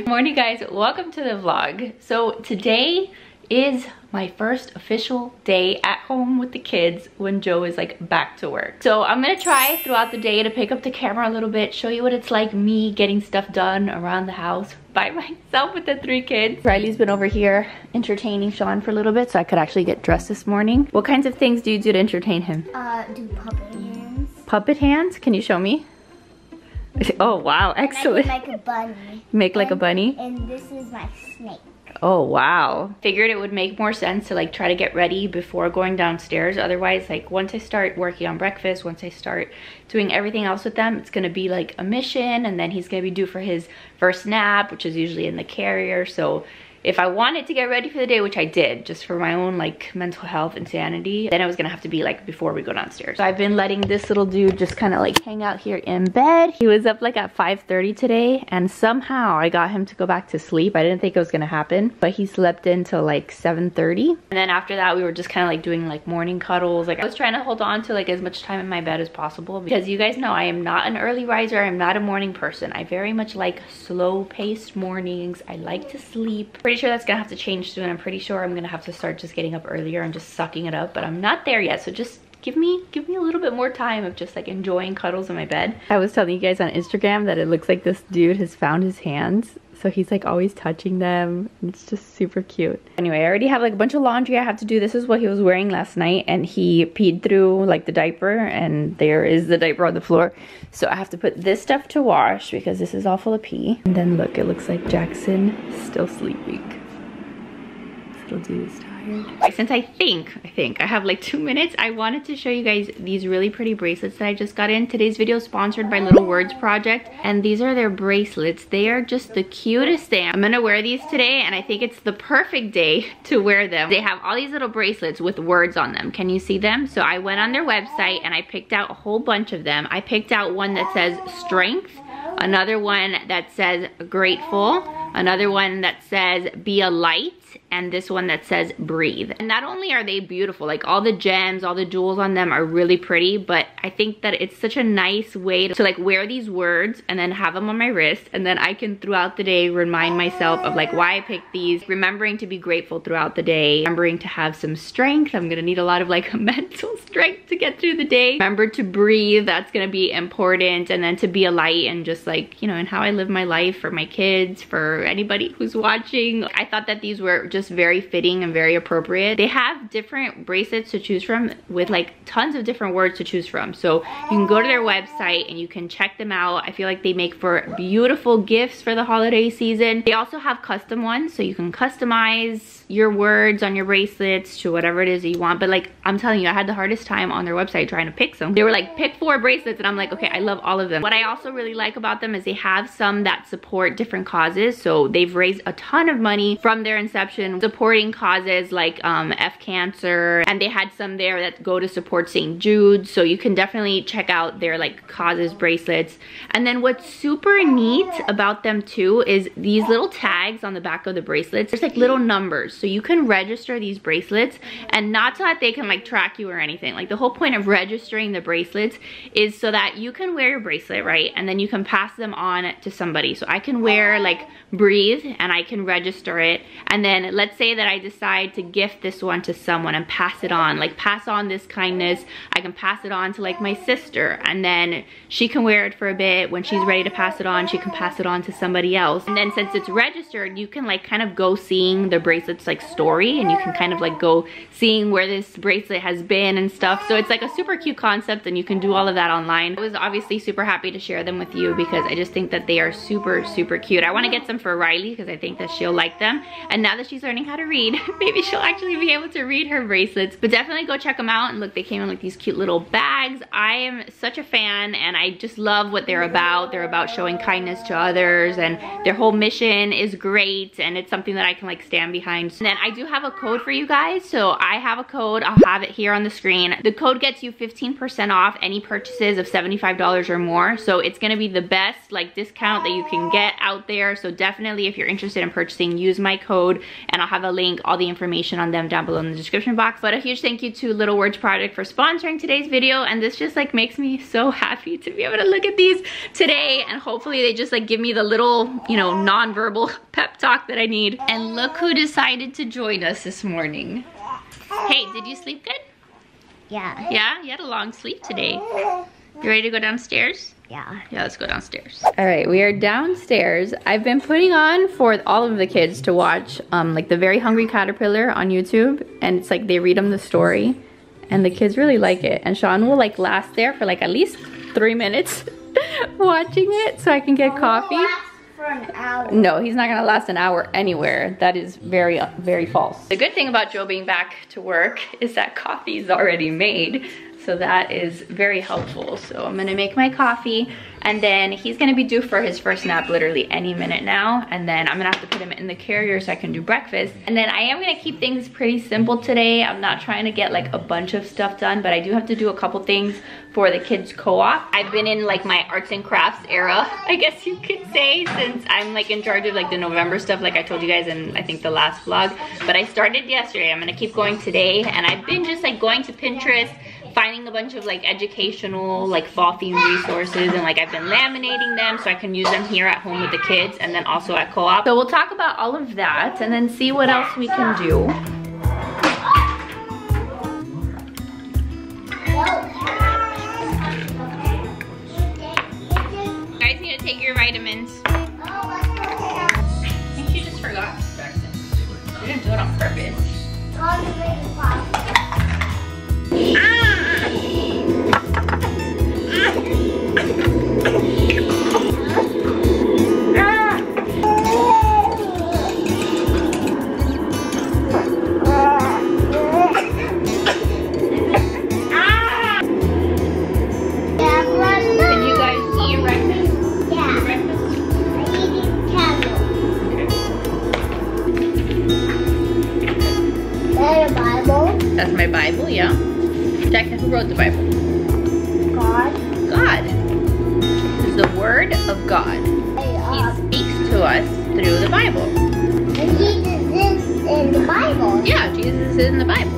Morning guys, welcome to the vlog. So today is my first official day at home with the kids when Joe is like back to work. So I'm gonna try throughout the day to pick up the camera a little bit, show you what it's like me getting stuff done around the house by myself with the 3 kids. Riley's been over here entertaining Sean for a little bit so I could actually get dressed this morning. What kinds of things do you do to entertain him? Do puppet hands. Puppet hands? Can you show me? Oh wow, excellent. Make like a bunny. Make like a bunny? And this is my snake. Oh wow. Figured it would make more sense to like try to get ready before going downstairs. Otherwise, like once I start working on breakfast, once I start doing everything else with them, it's gonna be like a mission, and then he's gonna be due for his first nap, which is usually in the carrier. So if I wanted to get ready for the day, which I did, just for my own like mental health and sanity, then it was gonna have to be like before we go downstairs. So I've been letting this little dude just kind of like hang out here in bed. He was up like at 5:30 today, and somehow I got him to go back to sleep. I didn't think it was gonna happen, but he slept until like 7:30. And then after that, we were just kind of like doing like morning cuddles. Like I was trying to hold on to like as much time in my bed as possible, because you guys know I am not an early riser. I'm not a morning person. I very much like slow-paced mornings. I like to sleep. Pretty sure that's gonna have to change soon. I'm pretty sure I'm gonna have to start just getting up earlier and just sucking it up, but I'm not there yet. So just give me a little bit more time of just like enjoying cuddles in my bed. I was telling you guys on Instagram that it looks like this dude has found his hands. So he's like always touching them. It's just super cute. Anyway, I already have like a bunch of laundry I have to do. This is what he was wearing last night, and he peed through like the diaper, and there is the diaper on the floor. So I have to put this stuff to wash because this is all full of pee. And then look, it looks like Jackson is still sleeping. This little dude is tired. Since I think I have like 2 minutes, I wanted to show you guys these really pretty bracelets that I just got in. Today's video is sponsored by Little Words Project, and these are their bracelets. They are just the cutest thing. I'm gonna wear these today, and I think it's the perfect day to wear them. They have all these little bracelets with words on them. Can you see them? So I went on their website and I picked out a whole bunch of them. I picked out one that says strength, another one that says grateful, another one that says be a light, and this one that says breathe. And not only are they beautiful, like all the gems, all the jewels on them are really pretty, but I think that it's such a nice way to like wear these words and then have them on my wrist, and then I can throughout the day remind myself of like why I picked these, remembering to be grateful throughout the day, remembering to have some strength. I'm gonna need a lot of like mental strength to get through the day. Remember to breathe, that's gonna be important, and then to be a light, and just like, you know, and how I live my life for my kids, for anybody who's watching. I thought that these were just very fitting and very appropriate. They have different bracelets to choose from with like tons of different words to choose from. So you can go to their website and you can check them out. I feel like they make for beautiful gifts for the holiday season. They also have custom ones, so you can customize your words on your bracelets to whatever it is that you want. But like, I'm telling you, I had the hardest time on their website trying to pick some. They were like, pick 4 bracelets, and I'm like, okay, I love all of them. What I also really like about them is they have some that support different causes. So they've raised a ton of money from their inception supporting causes like F cancer, and they had some there that go to support St. Jude. So you can definitely check out their like causes bracelets. And then what's super neat about them too is these little tags on the back of the bracelets. There's like little numbers, so you can register these bracelets, and not so that they can like track you or anything. Like the whole point of registering the bracelets is so that you can wear your bracelet, right, and then you can pass them on to somebody. So I can wear like breathe and I can register it, and then let's say that I decide to gift this one to someone and pass it on, like pass on this kindness. I can pass it on to like my sister, and then she can wear it for a bit. When she's ready to pass it on, she can pass it on to somebody else. And then since it's registered, you can like kind of go seeing the bracelet's like story, and you can kind of like go seeing where this bracelet has been and stuff. So it's like a super cute concept, and you can do all of that online. I was obviously super happy to share them with you because I just think that they are super, super cute. I want to get some for Riley because I think that she'll like them. And now that she's learning how to read, maybe she'll actually be able to read her bracelets. But definitely go check them out. And look, they came in like these cute little bags. I am such a fan, and I just love what they're about. They're about showing kindness to others, and their whole mission is great, and it's something that I can like stand behind And then I do have a code for you guys. So I have a code, I'll have it here on the screen. The code gets you 15% off any purchases of $75 or more. So it's gonna be the best like discount that you can get out there. So definitely if you're interested in purchasing, use my code, and I'll have a link, all the information on them down below in the description box. But a huge thank you to Little Words Project for sponsoring today's video, and this just like makes me so happy to be able to look at these today, and hopefully they just like give me the little, you know, non-verbal pep talk that I need. And look who decided to join us this morning. Hey, did you sleep good? Yeah. Yeah, you had a long sleep today. You ready to go downstairs? Yeah. Yeah, let's go downstairs. All right, we are downstairs. I've been putting on for all of the kids to watch like the Very Hungry Caterpillar on YouTube, and it's like they read them the story, and the kids really like it. And Sean will like last there for like at least 3 minutes watching it so I can get coffee. For an hour. No, he's not gonna last an hour anywhere. That is very, very false. The good thing about Joe being back to work is that coffee is already made. So that is very helpful. So I'm gonna make my coffee, and then he's gonna be due for his first nap literally any minute now. And then I'm gonna have to put him in the carrier so I can do breakfast. And then I am gonna keep things pretty simple today. I'm not trying to get like a bunch of stuff done, but I do have to do a couple things for the kids co-op. I've been in like my arts and crafts era, I guess you could say, since I'm like in charge of like the November stuff, like I told you guys in I think the last vlog. But I started yesterday, I'm gonna keep going today, and I've been just like going to Pinterest, finding a bunch of like educational like fall themed resources, and like I've been laminating them so I can use them here at home with the kids and then also at co-op. So we'll talk about all of that and then see what else we can do. You guys need to take your vitamins. I think she just forgot, Jackson. She didn't do it on purpose. That's my Bible, yeah. Jackson, who wrote the Bible? God. God. It's the Word of God. He speaks to us through the Bible. And Jesus is in the Bible. Yeah, Jesus is in the Bible.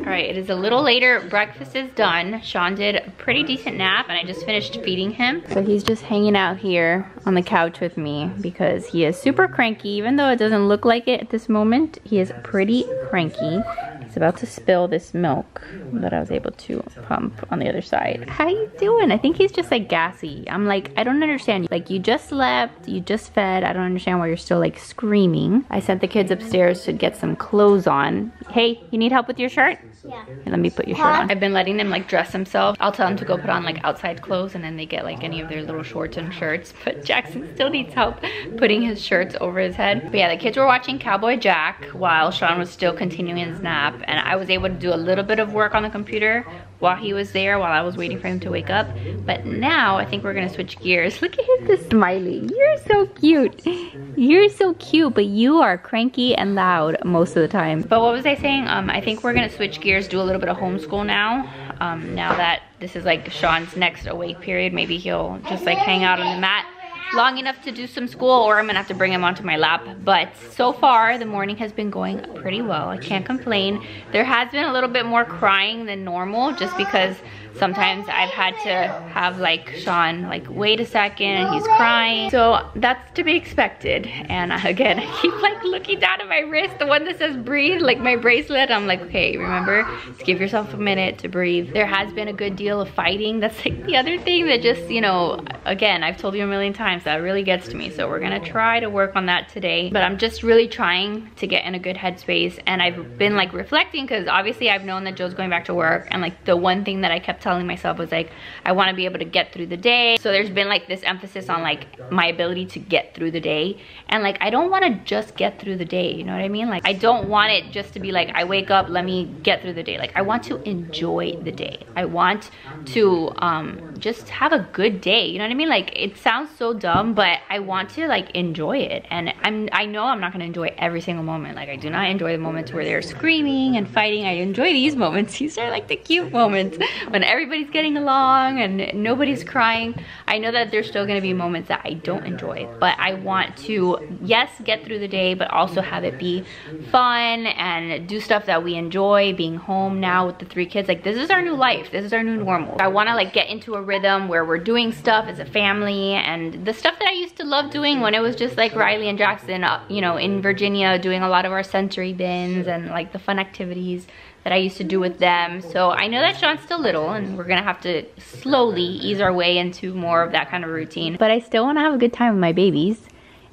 Alright, it is a little later. Breakfast is done. Sean did a pretty decent nap and I just finished feeding him. So he's just hanging out here on the couch with me because he is super cranky. Even though it doesn't look like it at this moment, he is pretty cranky. He's about to spill this milk that I was able to pump on the other side. How you doing? I think he's just like gassy. I'm like, I don't understand. Like, you just slept, you just fed. I don't understand why you're still like screaming. I sent the kids upstairs to get some clothes on. Hey, you need help with your shirt? Yeah. Here, let me put your shirt on. I've been letting them like dress themselves. I'll tell them to go put on like outside clothes and then they get like any of their little shorts and shirts. But Jackson still needs help putting his shirts over his head. But yeah, the kids were watching Cowboy Jack while Sean was still continuing his nap. And I was able to do a little bit of work on the computer while he was there, while I was waiting for him to wake up. But now I think we're gonna switch gears. Look at him, the smiley. You're so cute. You're so cute, but you are cranky and loud most of the time. But what was I saying? I think we're gonna switch gears, do a little bit of homeschool now. Now that this is like Sean's next awake period, maybe he'll just like hang out on the mat long enough to do some school, or I'm gonna have to bring him onto my lap. But so far the morning has been going pretty well. I can't complain. There has been a little bit more crying than normal just because sometimes I've had to have like Sean like wait a second and he's crying, so that's to be expected. And again, I keep like looking down at my wrist, the one that says breathe, like my bracelet. I'm like, okay, remember to give yourself a minute to breathe. There has been a good deal of fighting. That's like the other thing that just, you know, again, I've told you a million times, that really gets to me. So we're gonna try to work on that today. But I'm just really trying to get in a good headspace. And I've been like reflecting because obviously I've known that Joe's going back to work, and like the one thing that I kept telling myself was like, I want to be able to get through the day. So there's been like this emphasis on like my ability to get through the day. And like, I don't want to just get through the day, you know what I mean? Like, I don't want it just to be like, I wake up, let me get through the day. Like, I want to enjoy the day. I want to just have a good day, you know what I mean? Like, it sounds so dumb, but I want to like enjoy it. And I know I'm not going to enjoy every single moment. Like, I do not enjoy the moments where they're screaming and fighting. I enjoy these moments. These are like the cute moments when everybody's getting along and nobody's crying. I know that there's still going to be moments that I don't enjoy, but I want to, yes, get through the day, but also have it be fun and do stuff that we enjoy. Being home now with the 3 kids, like, this is our new life. This is our new normal. I want to like get into a rhythm where we're doing stuff as a family, and the stuff that I used to love doing when it was just like Riley and Jackson, you know, in Virginia, doing a lot of our sensory bins and like the fun activities that I used to do with them. So I know that Sean's still little and we're gonna have to slowly ease our way into more of that kind of routine, but I still want to have a good time with my babies.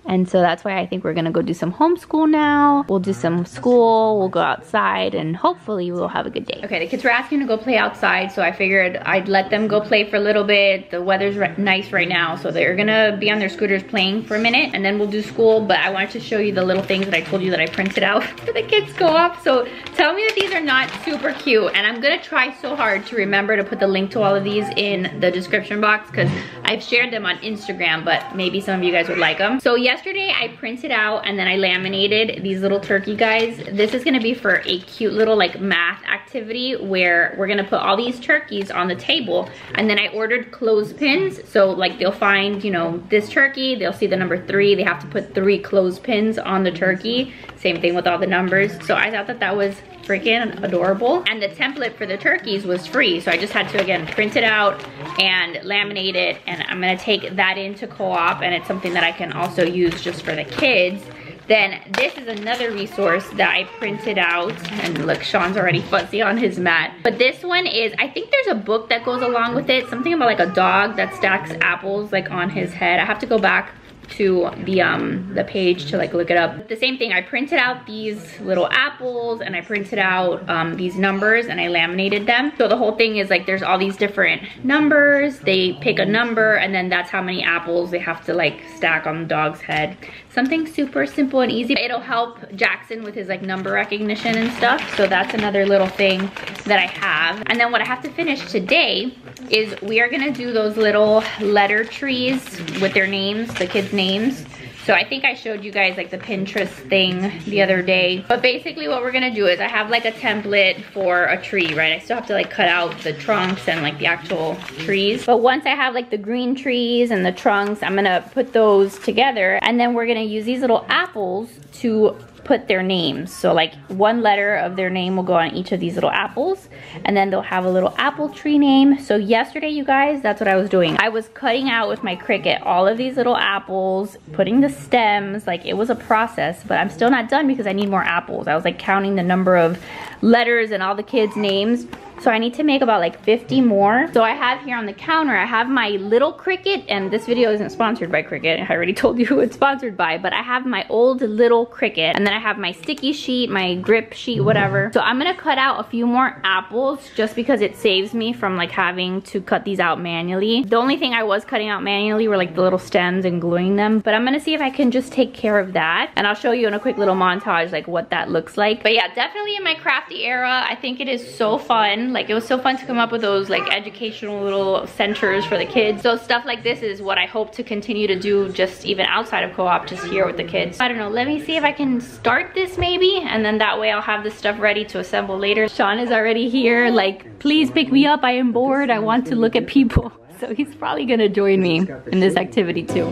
And so that's why I think we're gonna go do some homeschool now. We'll do some school, we'll go outside, and hopefully we'll have a good day. Okay, the kids were asking to go play outside, so I figured I'd let them go play for a little bit. The weather's nice right now, so they're gonna be on their scooters playing for a minute, and then we'll do school. But I wanted to show you the little things that I told you that I printed out for the kids co-op. So tell me that these are not super cute, and I'm gonna try so hard to remember to put the link to all of these in the description box, because I've shared them on Instagram, but maybe some of you guys would like them. So yesterday I printed out and then I laminated these little turkey guys. This is gonna be for a cute little like math activity where we're gonna put all these turkeys on the table, and then I ordered clothespins. So like they'll find, you know, this turkey, they'll see the number 3, they have to put 3 clothespins on the turkey. Same thing with all the numbers. So I thought that that was freaking adorable, and the template for the turkeys was free, so I just had to again print it out and laminate it, and I'm gonna take that into co-op, and it's something that I can also use just for the kids. Then this is another resource that I printed out, and look, Sean's already fussy on his mat. But this one is, I think there's a book that goes along with it, something about like a dog that stacks apples like on his head. I have to go back to the page to like look it up. The same thing, I printed out these little apples and I printed out these numbers and I laminated them. So the whole thing is like there's all these different numbers, they pick a number, and then that's how many apples they have to like stack on the dog's head. Something super simple and easy. It'll help Jackson with his like number recognition and stuff. So that's another little thing that I have. And then what I have to finish today is we are gonna do those little letter trees with their names, the kids' names. So I think I showed you guys like the Pinterest thing the other day. But basically what we're gonna do is I have like a template for a tree, right? I still have to like cut out the trunks and like the actual trees. But once I have like the green trees and the trunks, I'm gonna put those together, and then we're gonna use these little apples to put their names. So like one letter of their name will go on each of these little apples, and then they'll have a little apple tree name. So yesterday, you guys, that's what I was doing. I was cutting out with my Cricut all of these little apples, putting the stems, like it was a process, but I'm still not done because I need more apples. I was like counting the number of letters and all the kids' names. So I need to make about like 50 more. So I have here on the counter, I have my little Cricut, and this video isn't sponsored by Cricut. I already told you who it's sponsored by, but I have my old little Cricut, and then I have my sticky sheet, my grip sheet, whatever. So I'm gonna cut out a few more apples just because it saves me from like having to cut these out manually. The only thing I was cutting out manually were like the little stems and gluing them, but I'm gonna see if I can just take care of that, and I'll show you in a quick little montage like what that looks like. But yeah, definitely in my crafty era, I think it is so fun. Like it was so fun to come up with those like educational little centers for the kids. So stuff like this is what I hope to continue to do, just even outside of co-op, just here with the kids. I don't know, let me see if I can start this maybe, and then that way I'll have this stuff ready to assemble later. Sean is already here, like, please pick me up, I am bored, I want to look at people. So he's probably gonna join me in this activity too.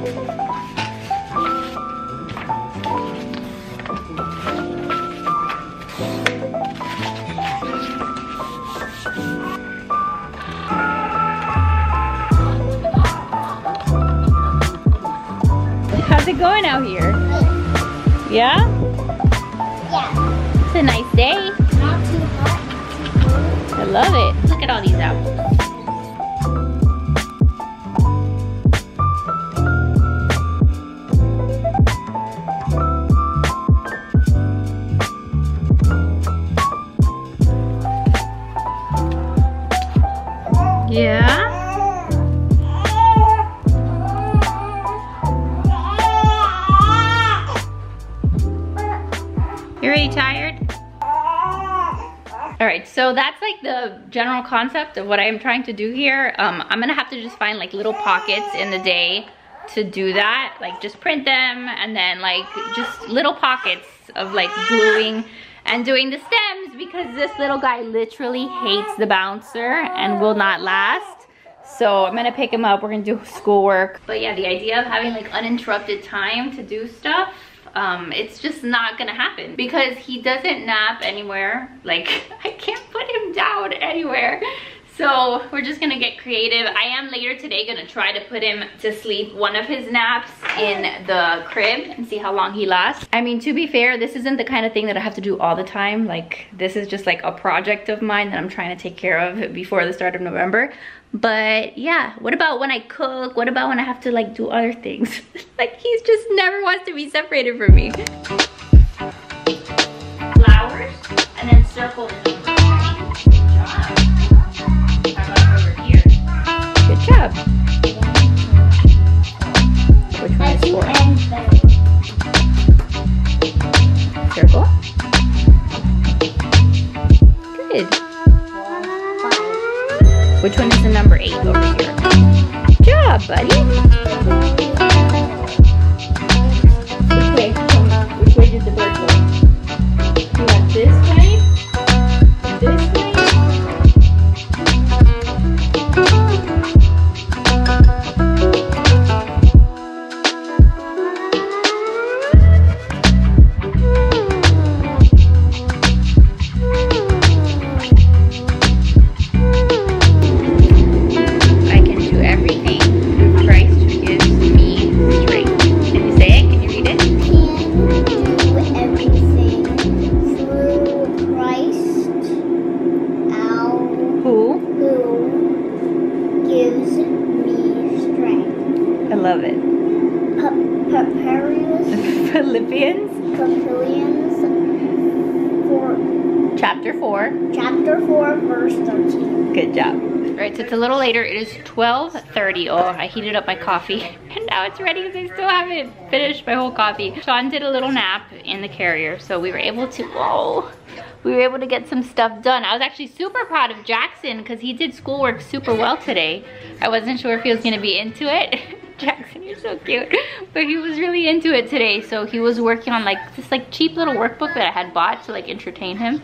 How's it going out here? Yeah? Yeah. It's a nice day. Not too hot. I love it. Look at all these apples. You're already tired? All right, so that's like the general concept of what I'm trying to do here. I'm gonna have to just find like little pockets in the day to do that. Like just print them and then like just little pockets of like gluing and doing the stems, because this little guy literally hates the bouncer and will not last. So I'm gonna pick him up, we're gonna do schoolwork. But yeah, the idea of having like uninterrupted time to do stuff, it's just not gonna happen because he doesn't nap anywhere. Like I can't put him down anywhere. So we're just gonna get creative. I am later today gonna try to put him to sleep one of his naps in the crib and see how long he lasts. I mean, to be fair, this isn't the kind of thing that I have to do all the time. Like this is just like a project of mine that I'm trying to take care of before the start of November. But yeah, what about when I cook? What about when I have to like do other things? Like he's just never wants to be separated from me. Flowers and then circle the number. Good job. Which one is 4? Circle. Good. Which one is the number 8 over here? Good job, buddy. Which way did the bird go? You went this way? This way? Chapter 4, verse 13. Good job. All right, so it's a little later. It is 12:30. Oh, I heated up my coffee and now it's ready because I still haven't finished my whole coffee. Sean did a little nap in the carrier, so we were able to get some stuff done. I was actually super proud of Jackson because he did schoolwork super well today. I wasn't sure if he was gonna be into it. Jackson, you're so cute. But he was really into it today. So he was working on like this like cheap little workbook that I had bought to like entertain him.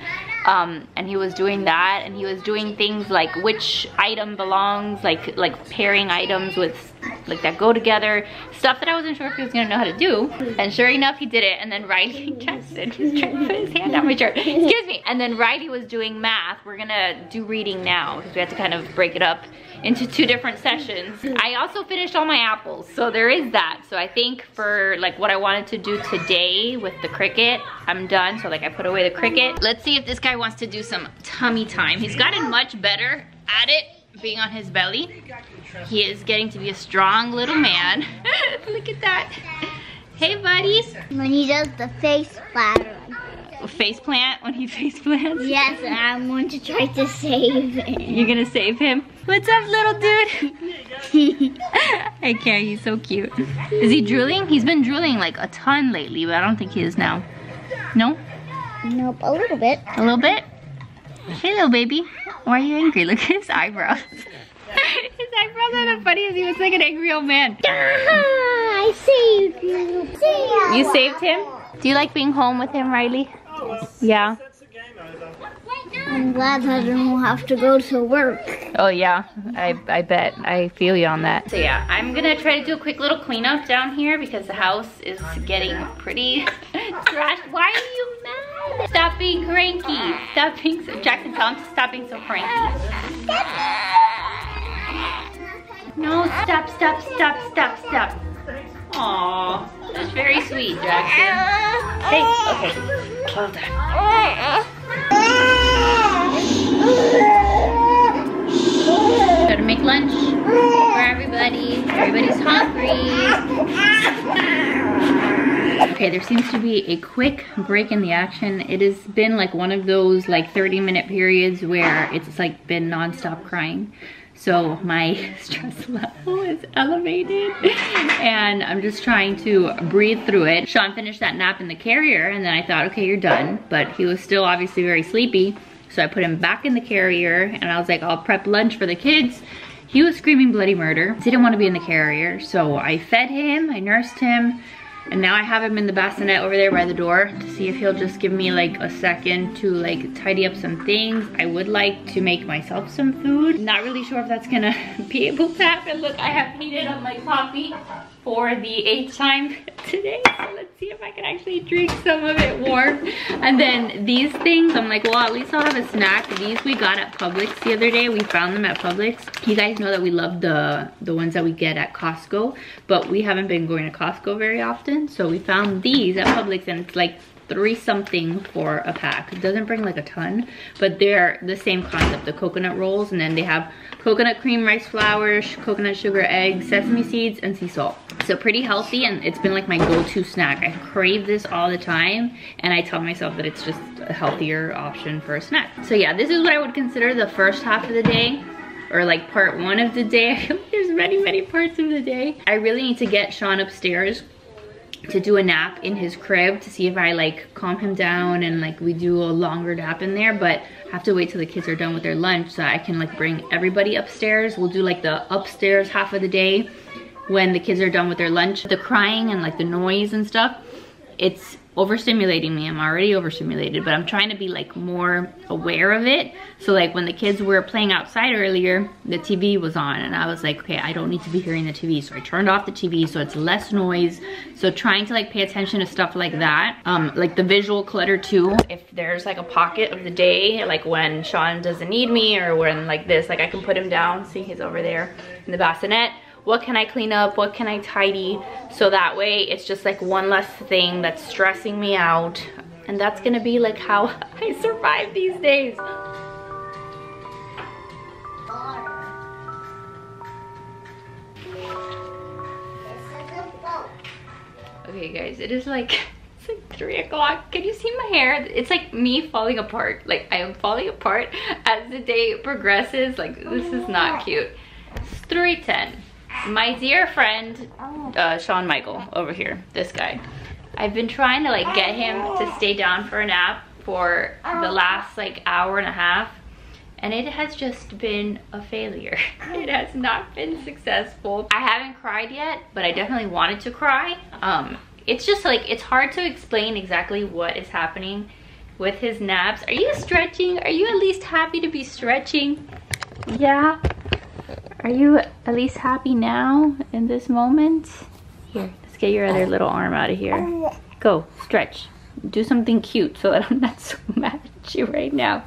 And he was doing that, and he was doing things like which item belongs, like pairing items with like that go together, stuff that I wasn't sure if he was gonna know how to do. And sure enough, he did it. And then Riley, Jackson was trying to put his hand on my shirt. Excuse me. And then Riley was doing math. We're gonna do reading now because we have to kind of break it up into 2 different sessions. I also finished all my apples, so there is that. So I think for like what I wanted to do today with the cricket, I'm done. So like I put away the cricket. Let's see if this guy wants to do some tummy time. He's gotten much better at it, being on his belly. He is getting to be a strong little man. Look at that. Hey, buddies. When he does the face plant. Face plant? When he face plants? Yes, and I'm going to try to save him. You're gonna save him? What's up, little dude? I can't, he's so cute. Is he drooling? He's been drooling like a ton lately, but I don't think he is now. No? Nope, a little bit. A little bit? Hey, little baby. Why are you angry? Look at his eyebrows. His eyebrows are the funniest. He was like an angry old man. I saved you. You saved him? Do you like being home with him, Riley? Yeah. I'm glad I don't have to go to work. Oh yeah, I bet. I feel you on that. So yeah, I'm gonna try to do a quick little cleanup down here because the house is getting pretty trashed. Why are you mad? Stop being cranky. Stop being so, Jackson, tell him to stop being so cranky. No, stop. Aww, that's very sweet, Jackson. Hey, okay, well done. Gotta make lunch for everybody. Everybody's hungry. Okay, there seems to be a quick break in the action. It has been like one of those like 30-minute periods where it's like been non-stop crying. So my stress level is elevated and I'm just trying to breathe through it. Sean finished that nap in the carrier and then I thought, okay, you're done. But he was still obviously very sleepy. So I put him back in the carrier and I was like, I'll prep lunch for the kids. He was screaming bloody murder. Didn't want to be in the carrier. So I fed him, I nursed him. And now I have him in the bassinet over there by the door to see if he'll just give me like a second to like tidy up some things. I would like to make myself some food. Not really sure if that's gonna be able to happen. Look, I have heated up my coffee for the 8th time today. So let's see if I can actually drink some of it warm. And then these things, I'm like, well, at least I'll have a snack. These we got at Publix the other day. We found them at Publix. You guys know that we love the ones that we get at Costco, but we haven't been going to Costco very often. So we found these at Publix and it's like 3 something for a pack. It doesn't bring like a ton, but they're the same concept, the coconut rolls, and then they have coconut cream, rice flour, coconut sugar, eggs, sesame seeds, and sea salt. So pretty healthy, and it's been like my go-to snack. I crave this all the time, and I tell myself that it's just a healthier option for a snack. So yeah, this is what I would consider the first half of the day, or like part 1 of the day. I feel like there's many parts of the day. I really need to get Sean upstairs to do a nap in his crib to see if I like calm him down and like we do a longer nap in there, but I have to wait till the kids are done with their lunch so I can like bring everybody upstairs. We'll do like the upstairs half of the day when the kids are done with their lunch. The crying and like the noise and stuff, it's overstimulating me. I'm already overstimulated, but I'm trying to be like more aware of it. So like when the kids were playing outside earlier, the TV was on and I was like, okay, I don't need to be hearing the TV. So I turned off the TV so it's less noise. So trying to like pay attention to stuff like that. Like the visual clutter too. If there's like a pocket of the day, like when Sean doesn't need me or when like this, like I can put him down. See, he's over there in the bassinet. What can I clean up? What can I tidy? So that way it's just like one less thing that's stressing me out. And that's gonna be like how I survive these days. Okay guys, it's like 3 o'clock. Can you see my hair? It's like me falling apart. Like I am falling apart as the day progresses. Like this is not cute. It's 3:10. My dear friend, Sean Michael over here, this guy. I've been trying to like get him to stay down for a nap for the last like hour and a half. And it has just been a failure. It has not been successful. I haven't cried yet, but I definitely wanted to cry. It's just like, it's hard to explain exactly what is happening with his naps. Are you stretching? Are you at least happy to be stretching? Yeah. Are you at least happy now in this moment? Here, let's get your other little arm out of here. Go, stretch. Do something cute so that I'm not so mad at you right now.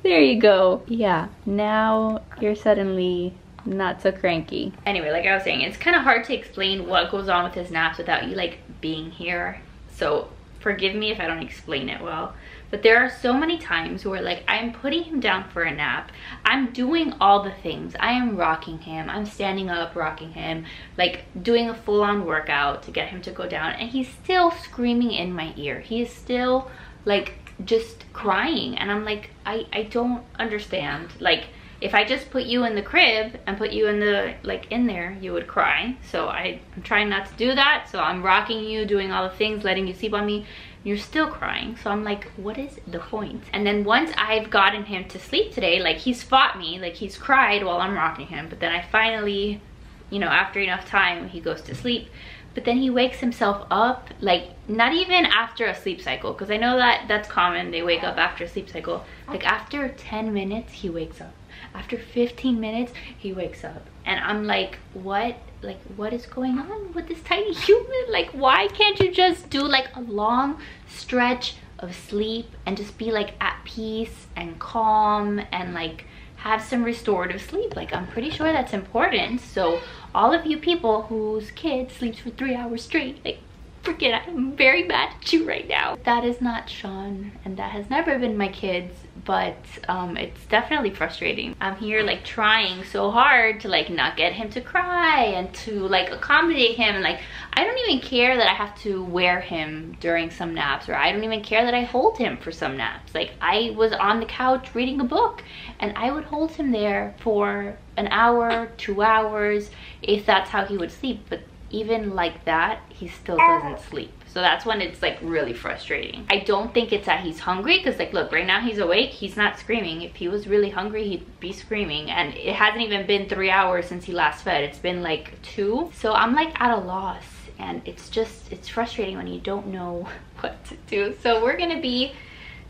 There you go. Yeah, now you're suddenly not so cranky. Anyway, like I was saying, it's kind of hard to explain what goes on with his naps without you like being here. So forgive me if I don't explain it well. But there are so many times where like I'm putting him down for a nap. I'm doing all the things. I am rocking him. I'm standing up, rocking him, like doing a full-on workout to get him to go down. And he's still screaming in my ear. He is still like just crying. And I'm like, I don't understand. Like if I just put you in the crib and put you in the like in there, you would cry. So I'm trying not to do that. So I'm rocking you, doing all the things, letting you sleep on me. You're still crying. So I'm like, what is the point? And then once I've gotten him to sleep today, like he's fought me, like he's cried while I'm rocking him. But then I finally, you know, after enough time, he goes to sleep. But then he wakes himself up, like not even after a sleep cycle, because I know that that's common. They wake up after a sleep cycle. Like after 10 minutes, he wakes up. After 15 minutes, he wakes up. And I'm like, what? Like, what is going on with this tiny human? Like, why can't you just do like a long stretch of sleep and just be like at peace and calm and like have some restorative sleep? Like, I'm pretty sure that's important. So all of you people whose kid sleeps for 3 hours straight, like, forget, I'm very mad at you right now. That is not Sean, and that has never been my kid's but it's definitely frustrating. I'm here like trying so hard to like not get him to cry and to like accommodate him, and like I don't even care that I have to wear him during some naps, or I don't even care that I hold him for some naps. Like I was on the couch reading a book and I would hold him there for an hour, 2 hours, if that's how he would sleep. But even like that, he still doesn't sleep. So that's when it's like really frustrating. I don't think it's that he's hungry, because like look, right now he's awake, he's not screaming. If he was really hungry, he'd be screaming. And it hasn't even been 3 hours since he last fed. It's been like 2. So I'm like at a loss, and it's frustrating when you don't know what to do. So we're gonna be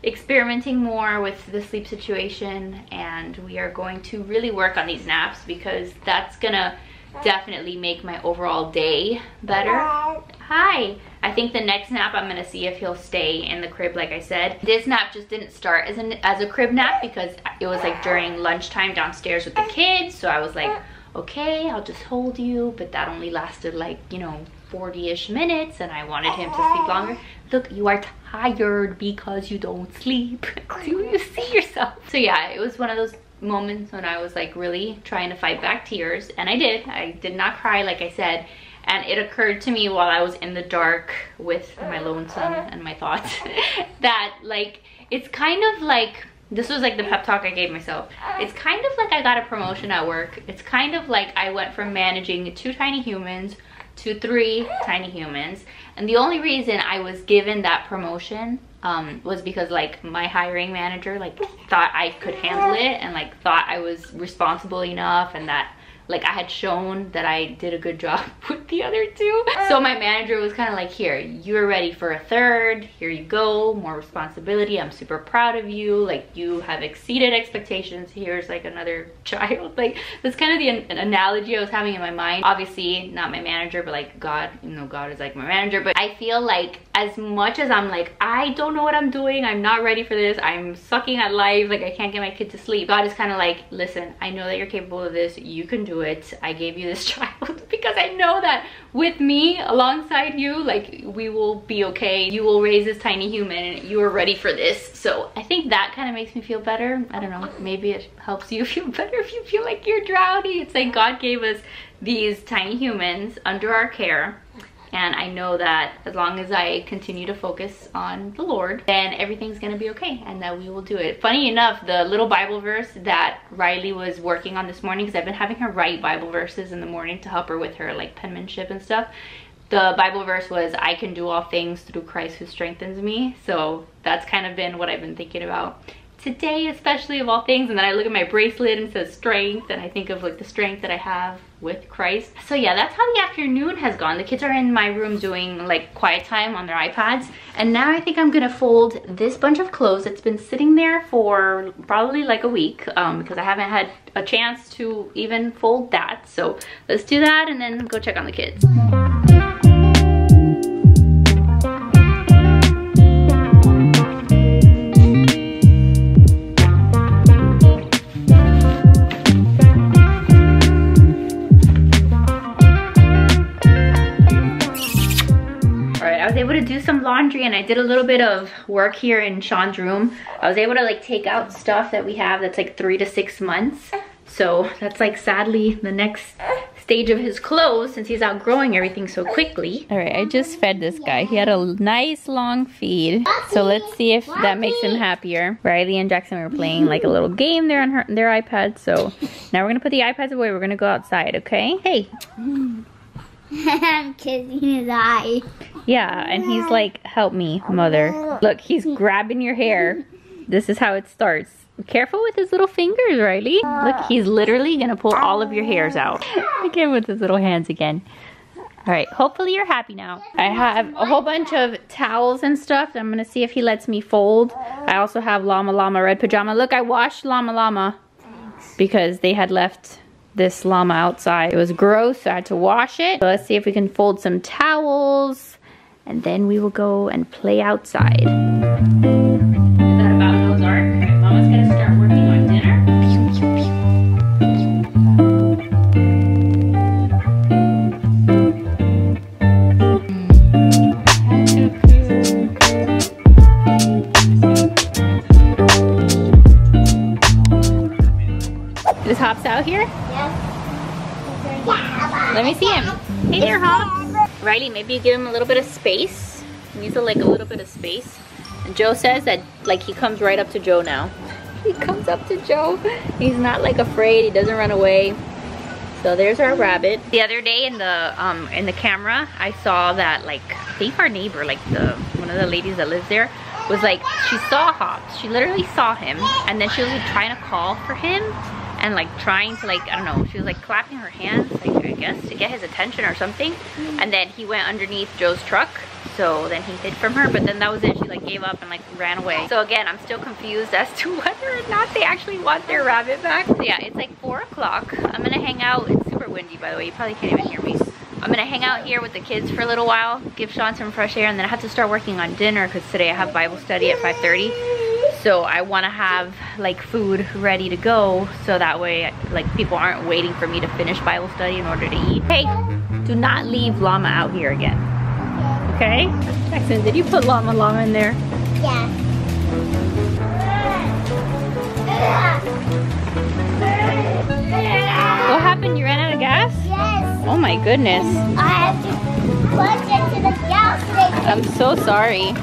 experimenting more with the sleep situation, and we are going to really work on these naps, because that's gonna definitely make my overall day better. Hi. I think the next nap I'm gonna see if he'll stay in the crib. Like I said, this nap just didn't start as a crib nap, because it was like during lunchtime downstairs with the kids. So I was like, okay, I'll just hold you, but that only lasted like, you know, 40-ish minutes, and I wanted him to sleep longer. Look, you are tired because you don't sleep. Do you see yourself? So yeah, it was one of those moments when I was like really trying to fight back tears, and I did not cry, like I said. And it occurred to me while I was in the dark with my lonesome and my thoughts that like it's kind of like, this was like the pep talk I gave myself, it's kind of like I got a promotion at work. It's kind of like I went from managing 2 tiny humans to 3 tiny humans, and the only reason I was given that promotion was because like my hiring manager like thought I could handle it, and like thought I was responsible enough, and that like I had shown that I did a good job with the other 2. So my manager was kind of like, here, you're ready for a 3rd, here you go, more responsibility, I'm super proud of you, like you have exceeded expectations, here's like another child. Like that's kind of the analogy I was having in my mind. Obviously not my manager, but like God, you know, God is like my manager. But I feel like as much as I'm like, I don't know what I'm doing, I'm not ready for this, I'm sucking at life, like I can't get my kid to sleep, God is kind of like, listen, I know that you're capable of this, you can do it, I gave you this child because I know that with me alongside you, like we will be okay, you will raise this tiny human, and you are ready for this. So I think that kind of makes me feel better. I don't know, maybe it helps you feel better if you feel like you're drowning. It's like God gave us these tiny humans under our care, and I know that as long as I continue to focus on the Lord, then everything's gonna be okay, and that we will do it. Funny enough, the little Bible verse that Riley was working on this morning, because I've been having her write Bible verses in the morning to help her with her like penmanship and stuff. The Bible verse was, I can do all things through Christ who strengthens me. So that's kind of been what I've been thinking about today, especially of all things. And then I look at my bracelet and it says strength, and I think of like the strength that I have with Christ. So yeah, that's how the afternoon has gone. The kids are in my room doing like quiet time on their iPads, and now I think I'm gonna fold this bunch of clothes that's been sitting there for probably like a week, because I haven't had a chance to even fold that. So let's do that and then go check on the kids. Able to do some laundry, and I did a little bit of work here in Sean's room. I was able to like take out stuff that we have that's like 3 to 6 months. So that's like sadly the next stage of his clothes, since he's outgrowing everything so quickly. All right, I just fed this guy. He had a nice long feed. So let's see if that makes him happier. Riley and Jackson were playing like a little game there on their iPad. So now we're gonna put the iPads away. We're gonna go outside, okay? Hey. I'm kissing his eye. Yeah, and he's like, help me, mother. Look, he's grabbing your hair. This is how it starts. Be careful with his little fingers, Riley. Look, he's literally gonna pull all of your hairs out. Again with his little hands again. All right, hopefully you're happy now. I have a whole bunch of towels and stuff. I'm gonna see if he lets me fold. I also have Llama Llama red pajama. Look, I washed Llama Llama because they had left this llama outside. It was gross, so I had to wash it. So let's see if we can fold some towels, and then we will go and play outside. Is that about Noah's Ark? Mama's gonna start working on dinner. Xoxox out here? Yes. Let me see him. Hey there, huh? Riley, maybe you give him a little bit of space. He needs like a little bit of space. And Joe says that like he comes right up to Joe now. He comes up to Joe. He's not like afraid. He doesn't run away. So there's our rabbit. The other day in the camera, I saw that like I think our neighbor, like one of the ladies that lives there, was like she saw Hops. She literally saw him, and then she was like trying to call for him, and like trying to like I don't know. She was like clapping her hands, like I guess to get his attention or something. And then he went underneath Joe's truck. So then he hid from her, but then that was it. She like gave up and like ran away. So again, I'm still confused as to whether or not they actually want their rabbit back. So yeah, it's like 4 o'clock. I'm gonna hang out. It's super windy, by the way. You probably can't even hear me. I'm gonna hang out here with the kids for a little while, give Sean some fresh air, and then I have to start working on dinner because today I have Bible study at 5:30. So I wanna have like food ready to go so that way like people aren't waiting for me to finish Bible study in order to eat. Hey, do not leave Llama out here again. Okay? Jackson, did you put Llama in there? Yeah. What happened? You ran out of gas? Yes. Oh my goodness. I have to plug it to the gas station. I'm so sorry.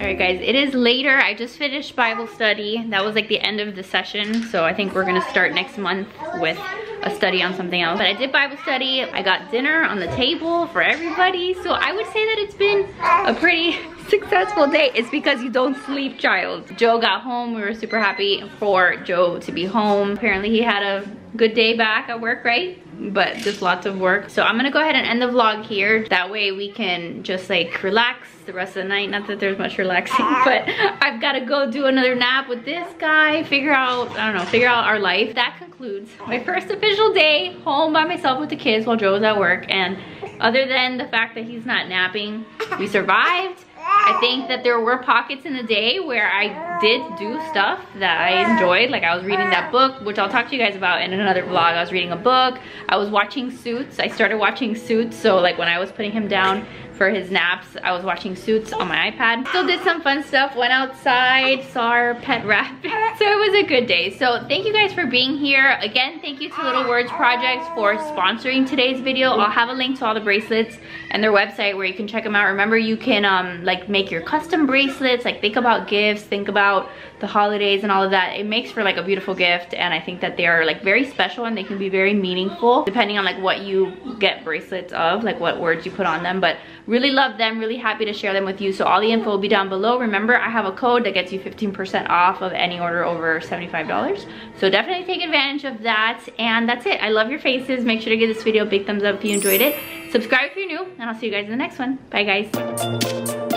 Alright guys, it is later. I just finished Bible study. That was like the end of the session. So I think we're gonna start next month with a study on something else. But I did Bible study. I got dinner on the table for everybody. So I would say that it's been a pretty successful day. It's because you don't sleep, child. Joe got home. We were super happy for Joe to be home. Apparently he had a good day back at work, right? But just lots of work. So I'm gonna go ahead and end the vlog here. That way we can just like relax the rest of the night. Not that there's much relaxing, but I've gotta go do another nap with this guy, figure out, I don't know, figure out our life. That concludes my first official day home by myself with the kids while Joe's at work. And other than the fact that he's not napping, we survived. I think that there were pockets in the day where I did do stuff that I enjoyed. Like I was reading that book, which I'll talk to you guys about in another vlog. I was reading a book. I was watching Suits. I started watching Suits. So like when I was putting him down for his naps, I was watching Suits on my iPad. Still did some fun stuff. Went outside, saw our pet rabbit. So it was a good day. So thank you guys for being here. Again, thank you to Little Words Project for sponsoring today's video. I'll have a link to all the bracelets and their website where you can check them out. Remember, you can like make your custom bracelets. Like think about gifts, think about the holidays and all of that. It makes for like a beautiful gift, and I think that they are like very special and they can be very meaningful depending on like what you get bracelets of, like what words you put on them. But really love them, really happy to share them with you. So all the info will be down below. Remember, I have a code that gets you 15% off of any order over $75. So definitely take advantage of that. And that's it. I love your faces. Make sure to give this video a big thumbs up if you enjoyed it. Subscribe if you're new, and I'll see you guys in the next one. Bye guys.